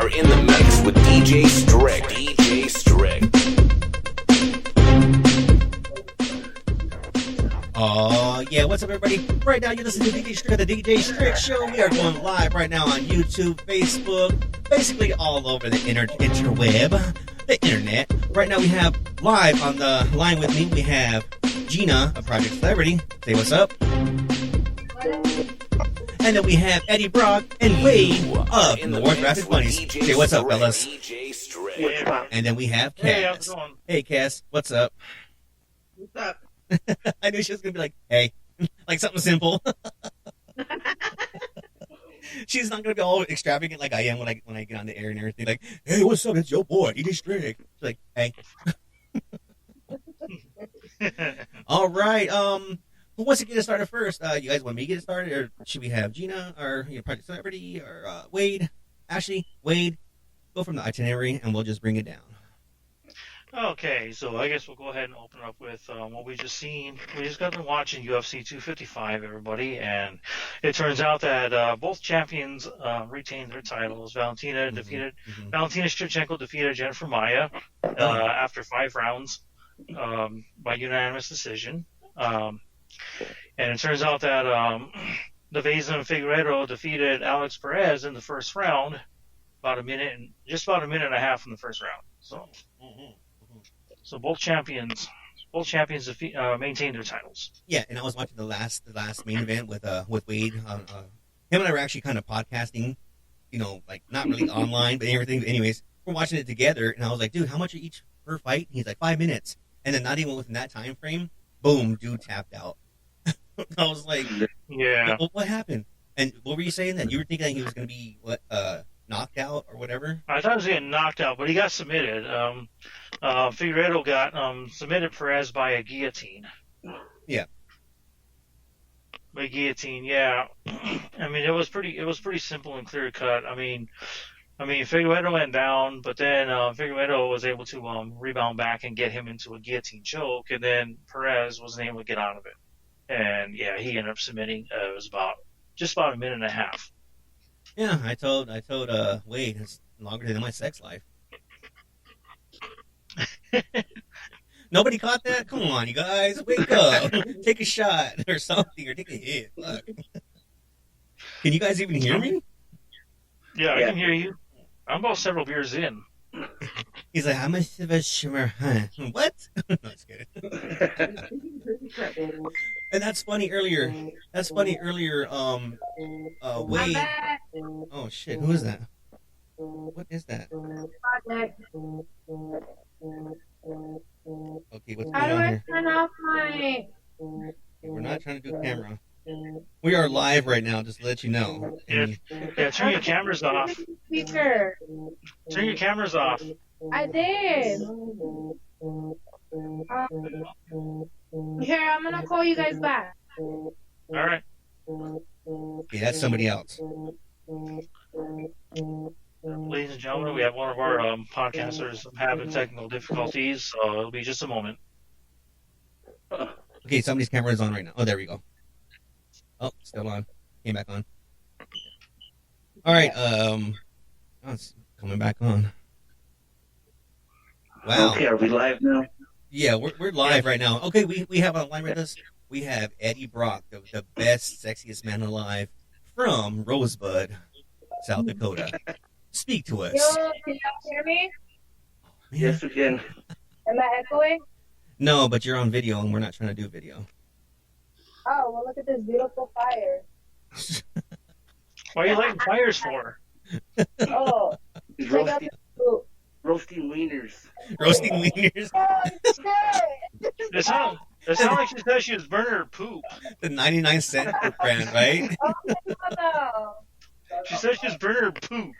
are in the mix with DJ STRIC. DJ STRIC. Oh, yeah, what's up, everybody? Right now, you're listening to DJ STRIC at the DJ STRIC Show. We are going live right now on YouTube, Facebook, basically all over the interweb, the internet. Right now, we have live on the line with me, we have Gina of ProjectCelebrity. Say what's up. And then we have Eddie Brock and Waide of the World Grafix Funnies. Say what's up, fellas. And then we have Cass. Hey, how's it going? Hey, Cass, what's up? What's up? I knew she was going to be like, hey, like something simple. She's not going to be all extravagant like I am when I get on the air and everything. Like, hey, what's up? It's your boy, DJ STRIC. She's like, hey. All right. Who wants to get it started first? You guys want me to get it started, or should we have Gina or ProjectCelebrity or Waide? Actually, Waide, go from the itinerary and we'll just bring it down. Okay, so I guess we'll go ahead and open up with what we just seen. We just got to watching UFC 255, everybody, and it turns out that both champions retained their titles. Valentina Shevchenko defeated Jennifer Maia after 5 rounds by unanimous decision. And it turns out that Neveza and Figueiredo defeated Alex Perez in the first round, just about a minute and a half in the first round. So both champions maintained their titles. Yeah, and I was watching the last main event with Waide. Him and I were actually kind of podcasting, like not really online, but everything. But anyways, we're watching it together, and I was like, dude, how much are each per fight? And he's like 5 minutes, and then not even within that time frame, boom, dude tapped out. I was like, yeah, what happened? And what were you saying? That you were thinking that he was going to be knocked out or whatever? I thought he was getting knocked out, but he got submitted. Figueiredo got submitted Perez by a guillotine. Yeah. By guillotine, yeah. I mean, it was pretty simple and clear cut. I mean, Figueiredo went down, but then Figueiredo was able to rebound back and get him into a guillotine choke, and then Perez wasn't able to get out of it. And yeah, he ended up submitting. It was just about a minute and a half. Yeah, I told Waide it's longer than my sex life. Nobody caught that? Come on, you guys, wake up, take a shot or something, or take a hit. Fuck. Can you guys even hear me? Yeah, I can hear you. I'm about several beers in. He's like, how much of a shimmer? Huh? What? No, just kidding. And that's funny earlier. Waide. Oh shit, who is that? What is that? Okay, what's going on here? Turn off my... We're not trying to do camera. We are live right now, just to let you know. Yeah, turn your cameras off. Speaker. Turn your cameras off. I did. Here, I'm gonna call you guys back. All right. Okay, that's somebody else. Ladies and gentlemen, we have one of our podcasters having technical difficulties, so it'll be just a moment. Okay, somebody's camera is on right now. Oh, there we go. Oh, still on. Came back on. All right. Oh, it's coming back on. Wow. Okay, are we live now? Yeah, we're live right now. Okay, we have online with us. We have Eddie Brock, the best, sexiest man alive from Rosebud, South Dakota. Speak to us. Yo, can y'all hear me? Yes, we can. Am I echoing? No, but you're on video, and we're not trying to do video. Oh, well, look at this beautiful fire. What are you lighting fires for? Oh, check out this poop. Roasting wieners. Roasting wieners. Oh, shit. It sounds like she said she was burning her poop. The 99-cent brand, right? Oh, no. She said she was burning her poop.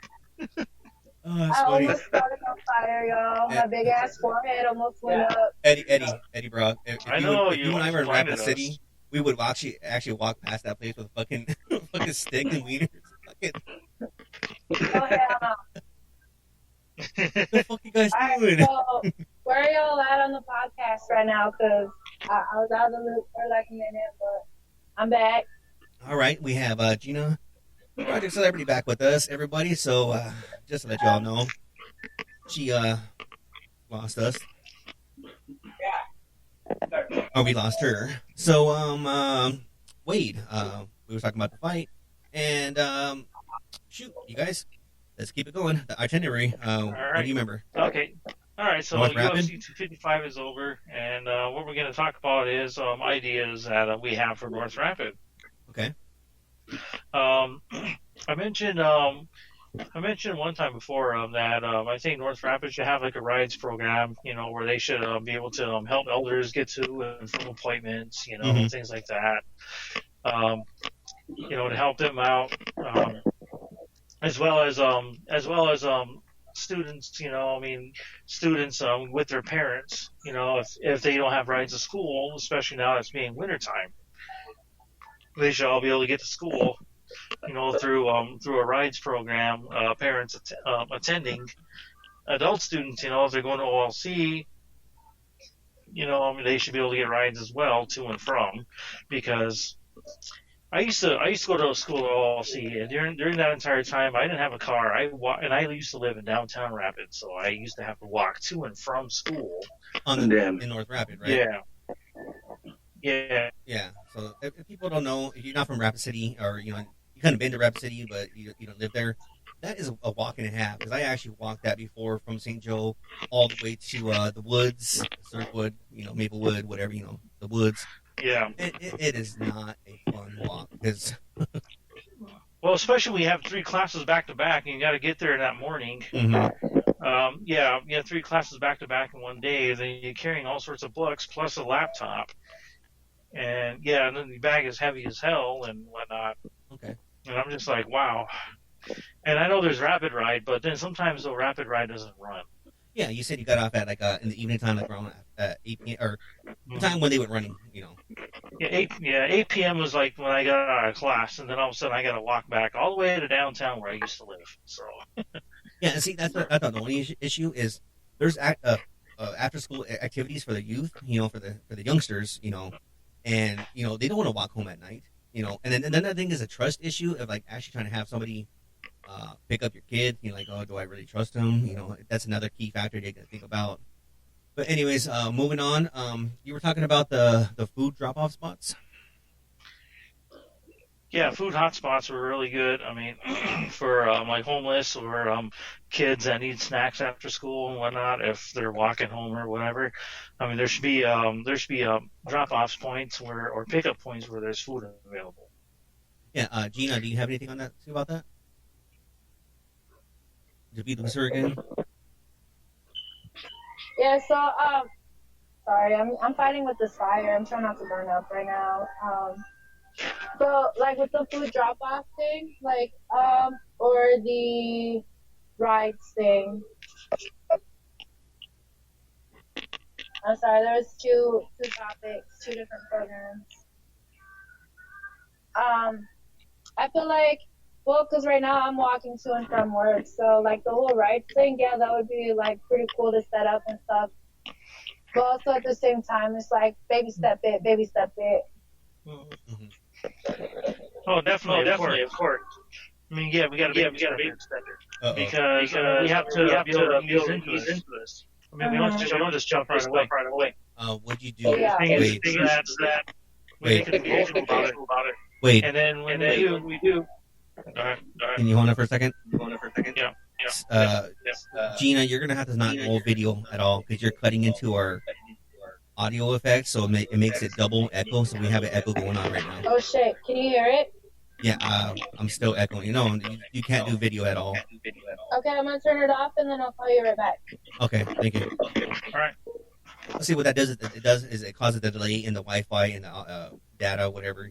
Oh, that's I funny. almost started on fire, y'all. My big ass forehead almost went up. Eddie Brock. If I know you and I were in Rapid reminded City, us. we would actually walk past that place with a fucking stick and wieners. Oh, hell no. What the fuck you guys All doing? right, so where are y'all at on the podcast right now? Because I was out of the loop for like a minute, but I'm back. All right, we have Gina, ProjectCelebrity, back with us, everybody. So, just to let y'all know, she lost us. Oh, we lost her. So Waide, we were talking about the fight, and shoot, you guys, let's keep it going. The itinerary. All What right. do you remember? Okay. All right. So North Rapid? UFC 255 is over, and what we're going to talk about is ideas that we have for North Rapid. Okay. I mentioned one time before that I think North Rapid should have like a rides program, where they should be able to help elders get to and from appointments, Mhm. things like that. To help them out, as well as students, students with their parents, if they don't have rides to school, especially now it's being wintertime, they should all be able to get to school, through a rides program. Parents attending, adult students, if they're going to OLC, they should be able to get rides as well to and from, because I used to go to a school at OLC, and during that entire time, I didn't have a car. And I used to live in downtown Rapids, so I used to have to walk to and from school. In North Rapid, right? Yeah. Yeah. So if people don't know, if you're not from Rapid City, or you kind of been to Rapid City, but you don't live there, that is a walk and a half. Because I actually walked that before from St. Joe all the way to the woods, Cirquewood, Maplewood, whatever, the woods. Yeah. It is not a fun walk because. Well, especially when you have 3 classes back to back, and you got to get there that morning. Mm-hmm. You have 3 classes back to back in one day. Then you're carrying all sorts of books plus a laptop, and then the bag is heavy as hell and whatnot. Okay. And I'm just like, wow. And I know there's Rapid Ride, but then sometimes the Rapid Ride doesn't run. Yeah, you said you got off at in the evening time, like around 8 p.m. or the time when they were running, Yeah, 8 p.m. was like when I got out of class, and then all of a sudden I got to walk back all the way to downtown where I used to live. So. Yeah, and see, that's what I thought the only issue is. There's after school activities for the youth, for the youngsters, and they don't want to walk home at night, and then another thing is a trust issue of like actually trying to have somebody pick up your kid. Like, oh, do I really trust him? That's another key factor they got to think about. But anyways, moving on. You were talking about the food drop-off spots. Yeah, food hotspots were really good. I mean, for like homeless or kids that need snacks after school and whatnot, if they're walking home or whatever. I mean, there should be drop-off points or pickup points where there's food available. Yeah, Gina, do you have anything on that to say about that? Did we lose her again? Yeah, so sorry, I'm fighting with this fire. I'm trying not to burn up right now. So like with the food drop off thing, like or the rides thing. I'm sorry, there was two topics, 2 different programs. I feel like, well, because right now I'm walking to and from work, so like the whole rides thing, yeah, that would be like pretty cool to set up and stuff. But also at the same time, it's like baby step it. Mm-hmm. Oh, definitely, of course. I mean, yeah, we got to be step it because we have to be able to ease into this. I mean, we don't just jump right away. What'd you do? Yeah. Wait. We make it about it. Wait. And then when we do. All right. Can you hold on for a second? Yeah. Gina, you're gonna have to not hold video at all because you're cutting into our audio effects, so it makes it double echo. So we have an echo going on right now. Oh shit! Can you hear it? Yeah, I'm still echoing. You can't do video at all. Okay, I'm gonna turn it off and then I'll call you right back. Okay, thank you. All right. Let's see what that does. It causes a delay in the Wi-Fi and the data, whatever,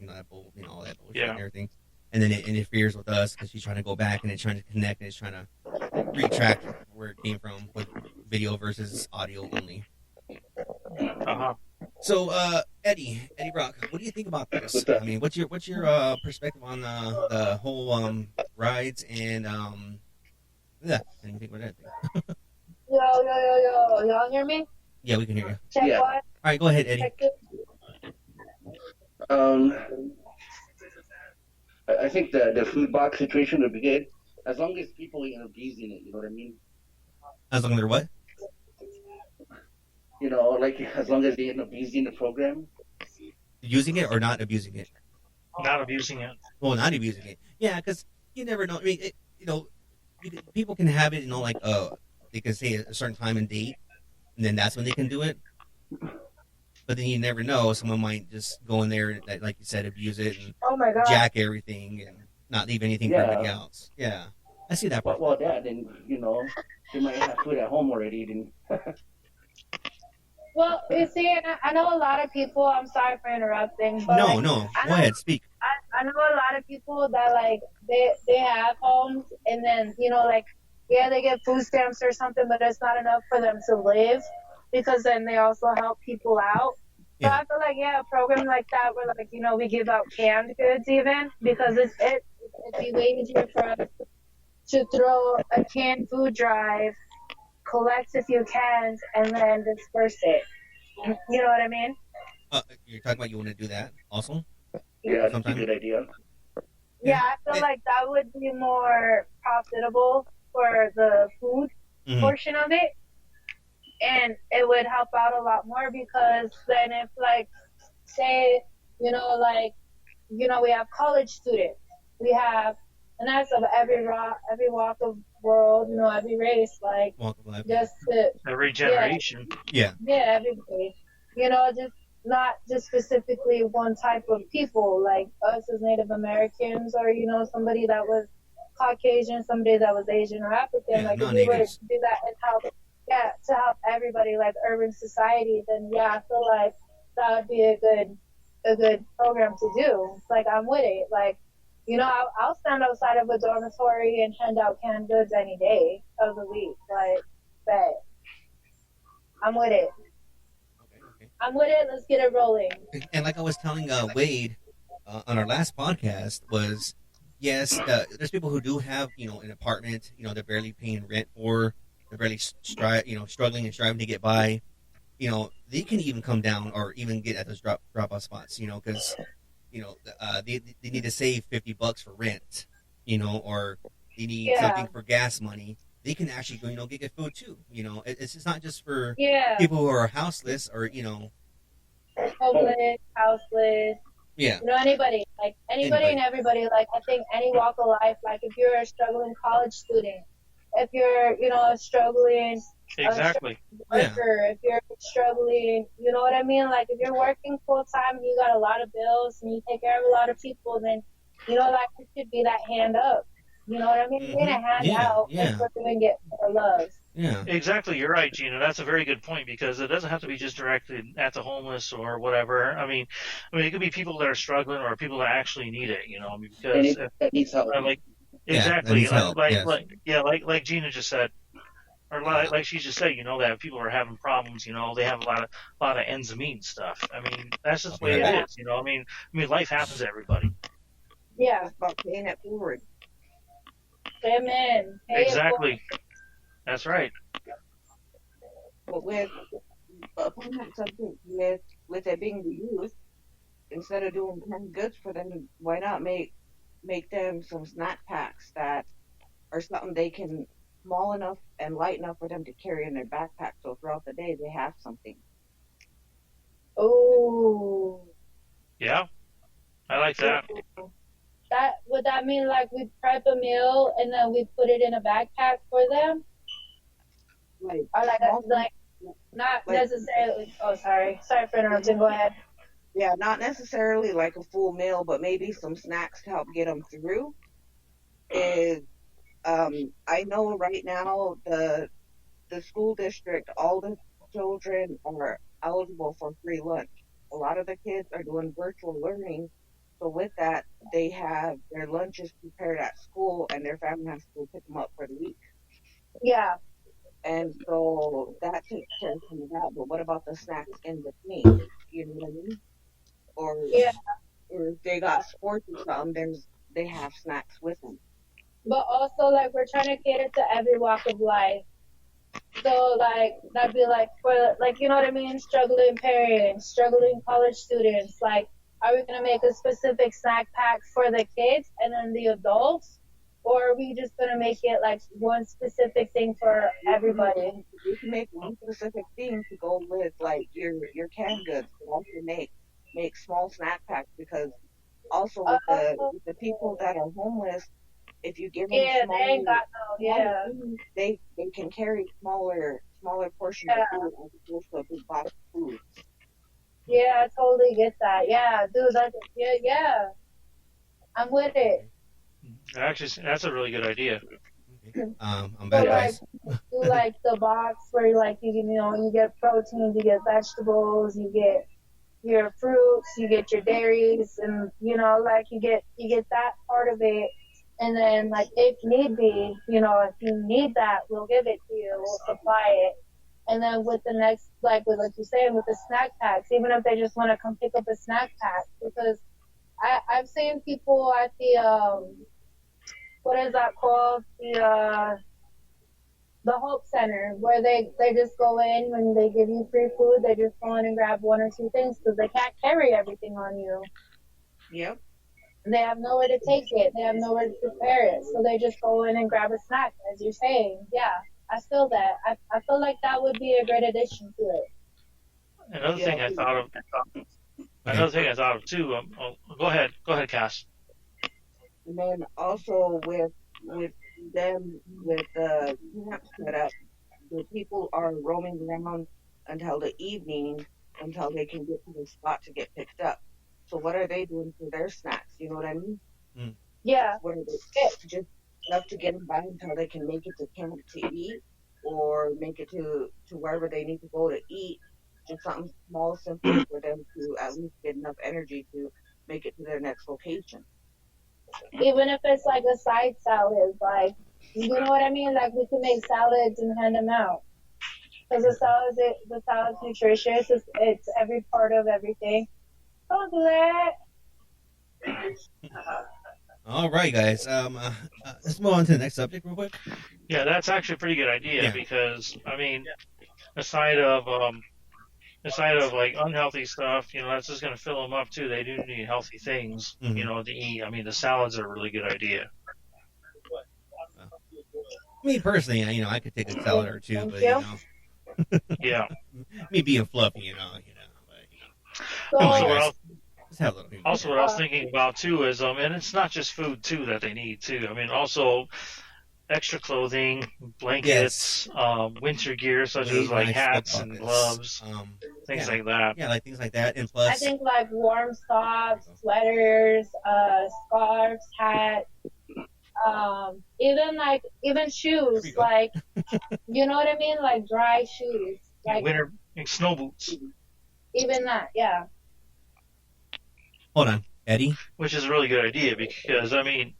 all that bullshit and everything. And then it interferes with us because she's trying to go back and it's trying to connect and it's trying to retract where it came from with video versus audio only. Uh-huh. So, Eddie Brock, what do you think about this? I mean, what's your perspective on the whole rides and anything with that thing? Yo, y'all hear me? Yeah, we can hear you. Check Yeah. one. All right, go ahead, Eddie. Check two. I think the food box situation would be good. As long as people ain't abusing it, you know what I mean? As long as they're what? You know, like as long as they ain't abusing the program. Using it or not abusing it? Not abusing it. Well, not abusing it. Yeah, because you never know. I mean, people can have it, like, they can say a certain time and date, and then that's when they can do it. But then you never know. Someone might just go in there and, like you said, abuse it and Oh my god. jack everything and not leave anything for anybody else. Yeah, I see that part. Well, that, then, they might have food at home already. Then. Well, you see, I know a lot of people. I'm sorry for interrupting. But No. Go ahead, speak. I know a lot of people that like they have homes, and then like they get food stamps or something, but it's not enough for them to live, because then they also help people out. So Yeah. I feel like a program like that where like we give out canned goods even, because it'd be way easier for us to throw a canned food drive, collect a few cans, and then disperse it. You know what I mean? You're talking about you want to do that also? Yeah, that's a Sometime. good idea. Yeah, I feel like that would be more profitable for the food Mhm. portion of it. And it would help out a lot more, because then if like, say, we have college students, we have, and that's of every walk of world, every race, like Walk of life. just to, Every generation. Yeah. everybody, just not just specifically one type of people, like us as Native Americans, or somebody that was Caucasian, somebody that was Asian or African. Yeah, Like if we were to non-natives. do that and help, to help everybody, like urban society, then I feel like that would be a good program to do. Like I'm with it. Like I'll stand outside of a dormitory and hand out canned goods any day of the week. Like, bet. I'm with it. Okay. I'm with it. Let's get it rolling. And like I was telling Waide on our last podcast was, yes, there's people who do have an apartment, they're barely paying rent for, they're barely struggling and striving to get by. They can even come down or even get at those drop off spots, because they need to save $50 for rent, or they need something for gas money. They can actually go, get food too. It's just not just for people who are houseless or homeless, houseless. Yeah. Anybody, like anybody and everybody. Like I think any walk of life. Like if you're a struggling college student, if you're a struggling Exactly. worker, if you're struggling, you know what I mean? Like if you're working full time and you got a lot of bills and you take care of a lot of people, then like it should be that hand up. You know what I mean? Mm-hmm. Get a hand out and put them and get more love. Yeah. Exactly, you're right, Gina. That's a very good point, because it doesn't have to be just directed at the homeless or whatever. I mean, it could be people that are struggling or people that actually need it. Because That needs help. exactly, needs help, yes. like Gina just said, or like she just said, that people are having problems. They have a lot of ends to meet and stuff. I mean, that's just the way it is. I mean, life happens to everybody. Yeah. It's about paying it forward. Amen. Pay it Exactly. That's right. But upon that subject, with it being the youth, instead of doing canned goods for them, why not make them some snack packs that are something they can, small enough and light enough for them to carry in their backpack, so throughout the day they have something. Oh. Yeah, I like that. Would that mean like we prep a meal and then we put it in a backpack for them? Like, Or like not necessarily. Oh, sorry for interrupting. Go ahead. yeah, not necessarily like a full meal, but maybe some snacks to help get them through. I know right now the school district, all the children are eligible for free lunch. A lot of the kids are doing virtual learning, so with that, they have their lunches prepared at school, and their family has to go pick them up for the week. Yeah. And so that takes care of some of that. But what about the snacks in between? You know what I mean? Or if they got sports or something, they have snacks with them. But also, like, we're trying to cater to every walk of life. So, like, that'd be like for, like, you know what I mean? Struggling parents, struggling college students. Like, are we gonna make a specific snack pack for the kids and then the adults, or are we just gonna make it like one specific thing for everybody? You can make one specific thing to go with like your canned goods, but also make small snack packs, because also with the people that are homeless, if you give them Yeah, they smaller, ain't got no. Yeah, food, they can carry smaller portions of food as opposed to a big box of food. yeah, I totally get that. Yeah, dude, yeah, I'm with it. Actually, that's a really good idea. I'm So back, like, guys. do like the box where like you get proteins, you get vegetables, you get your fruits, you get your dairies, and like you get that part of it. And then like if need be, if you need that, we'll give it to you, we'll supply it. And then with the next, like you're saying, with the snack packs, even if they just want to come pick up a snack pack, because I've seen people at the what is that called, the Hope Center, where they just go in when they give you free food, they just go in and grab one or two things because they can't carry everything on you. Yep. They have nowhere to take it. They have nowhere to prepare it. So they just go in and grab a snack, as you're saying. Yeah, I feel that. I feel like that would be a great addition to it. Another thing I thought of too. Go ahead, Cass. And then also with them with the camp set up, the people are roaming around until the evening until they can get to the spot to get picked up. So what are they doing for their snacks? You know what I mean? Mm. Yeah. What are they just enough to get them by until they can make it to camp to eat, or make it to wherever they need to go to eat. Just something small, simple for them to at least get enough energy to make it to their next location. Even if it's like a side salad, like, you know what I mean? Like we can make salads and hand them out. Because the salad's nutritious. It's every part of everything. Don't do that. All right, guys. Let's move on to the next subject real quick. Yeah, that's actually a pretty good idea because I mean, aside of like unhealthy stuff, that's just going to fill them up too. They do need healthy things, to eat. I mean, the salads are a really good idea. Me personally, I could take a salad or two, but Yeah. me being fluffy, So, let's have a little. Also, what I was thinking about too is, and it's not just food too that they need too. I mean, also extra clothing, blankets, winter gear such as like hats and gloves, things like that. Yeah, like things like that. And plus, I think like warm socks, sweaters, scarves, hats, even shoes, like, you know what I mean? Like dry shoes. Like winter snow boots. Even that, yeah. Hold on, Eddie. Which is a really good idea because, I mean,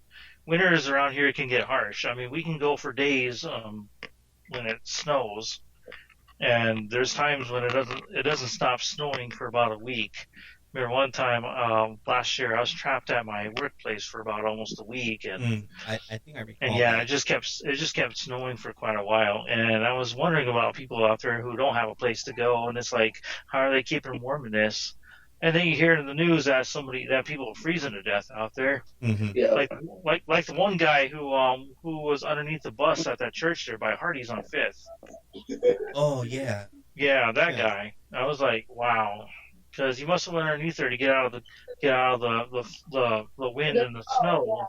winters around here can get harsh. I mean, we can go for days when it snows, and there's times when it doesn't stop snowing for about a week. I remember one time last year I was trapped at my workplace for about almost a week, and I think I recall. And yeah, it just kept snowing for quite a while, and I was wondering about people out there who don't have a place to go, and it's like, how are they keeping warm in this? And then you hear in the news that people are freezing to death out there. Mm-hmm. Yeah. Like the one guy who was underneath the bus at that church there by Hardy's on 5th. Oh yeah. Yeah, that guy. I was like, wow, because he must have went underneath there to get out of the wind and the snow,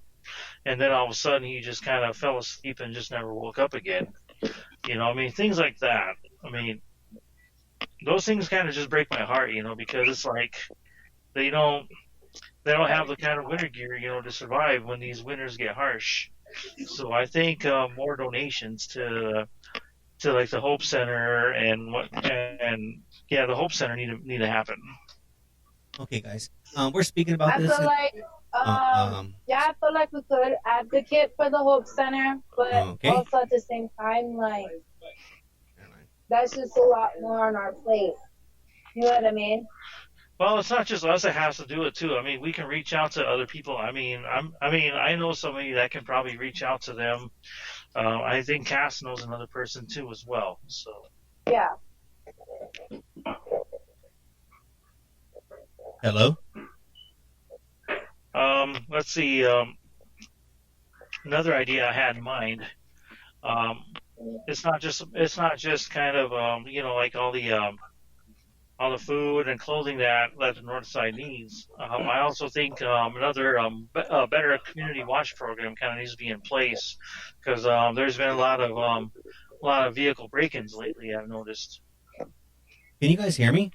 and then all of a sudden he just kind of fell asleep and just never woke up again. I mean, things like that. I mean, those things kind of just break my heart, because it's like they don't have the kind of winter gear, to survive when these winters get harsh. So I think more donations to like the Hope Center and the Hope Center need to happen. Okay, guys. We're speaking about I this. feel like, I feel like we could advocate for the Hope Center, but also at the same time, like, that's just a lot more on our plate. You know what I mean? Well, it's not just us that has to do it too. I mean, we can reach out to other people. I mean, I know somebody that can probably reach out to them. I think Cass knows another person too as well. So yeah. Hello. Let's see. another idea I had in mind. Um, it's not just kind of like all the food and clothing that the North Side needs. I also think another better community watch program kind of needs to be in place because there's been a lot of vehicle break-ins lately. I've noticed. Can you guys hear me?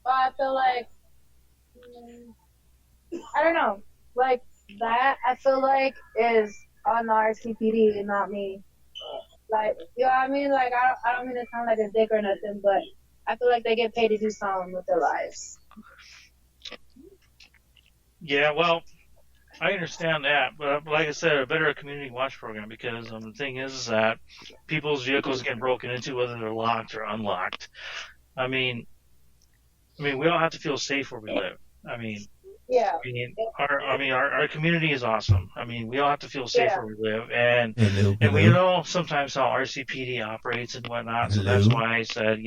But I feel like, I don't know, like that. I feel like is on the RCPD and not me. Like, you know what I mean? Like, I don't mean to sound like a dick or nothing, but I feel like they get paid to do something with their lives. Yeah, well, I understand that, but like I said, a better community watch program because the thing is that people's vehicles get broken into whether they're locked or unlocked. I mean, we all have to feel safe where we live. Yeah. Our community is awesome. We all have to feel safe Yeah. where we live, and Hello, and we hello. know sometimes how RCPD operates and whatnot. So Hello? that's why I said,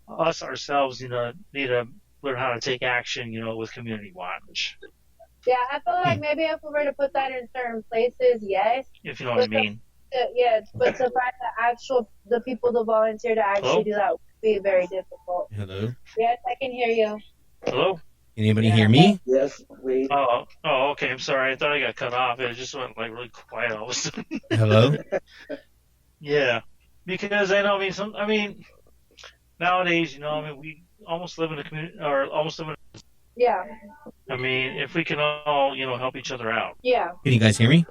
us ourselves, need to learn how to take action, with community watch, Yeah, I feel like maybe if we were to put that in certain places, yes. if you know what I mean. Yeah, but to find the people to volunteer to actually Hello? do that would be very difficult. Hello? Yes, I can hear you. Hello? Can anybody hear me? Yes, wait. Oh, okay. I'm sorry. I thought I got cut off. It just went like really quiet all of a sudden. Hello? Yeah, because nowadays, we almost live in a community, or almost live in. Yeah. If we can all, help each other out. Yeah. Can you guys hear me?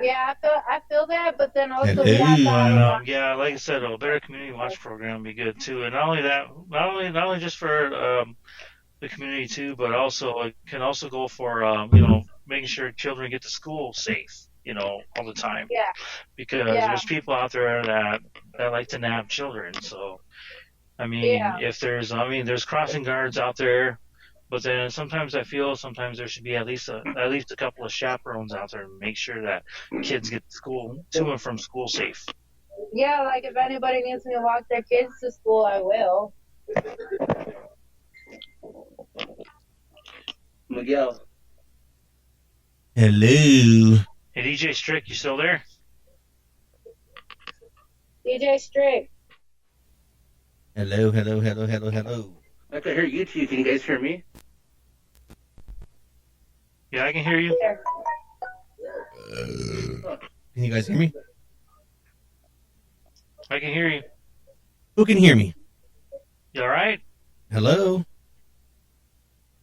Yeah, I feel that, but then also Hello? we have to have Yeah, like I said, a better community watch program would be good too. And not only that, not only just for the community too, but also it can also go for making sure children get to school safe, all the time. Yeah. Because Yeah. there's people out there that like to nab children. So if there's crossing guards out there, but then sometimes I feel there should be at least a couple of chaperones out there to make sure that kids get to and from school safe. Yeah, like if anybody needs me to walk their kids to school, I will. Miguel. Hello? Hey, DJ STRIC, you still there? DJ STRIC. Hello, hello, hello, hello, hello. I can hear you two. Can you guys hear me? Yeah, I can hear you. Here. Can you guys hear me? I can hear you. Who can hear me? You all right? Hello?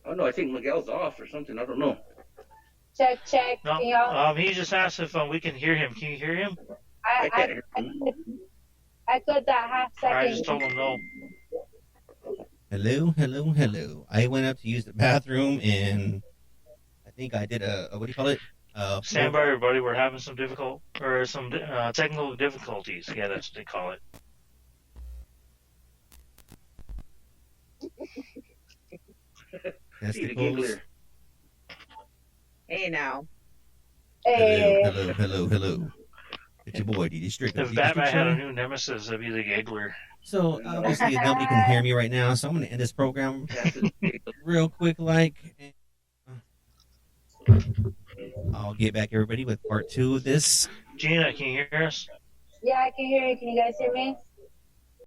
Oh no, I think Miguel's off or something. I don't know. Check. No. Can y'all? He just asked if we can hear him. Can you hear him? I can't hear him. I could that half I second. just told him no. Hello, hello, hello. I went up to use the bathroom and I think I did a what do you call it? Stand by, everybody. We're having some technical difficulties. Yeah, that's what they call it. That's See the the goals. giggler. Hey now. Hey. Hello. It's your boy, DJ STRIC. If Batman had a new nemesis, it'd be the Giggler. So obviously nobody can hear me right now, so I'm going to end this program real quick. I'll get back everybody with part 2 of this. Gina, can you hear us? Yeah, I can hear you. Can you guys hear me?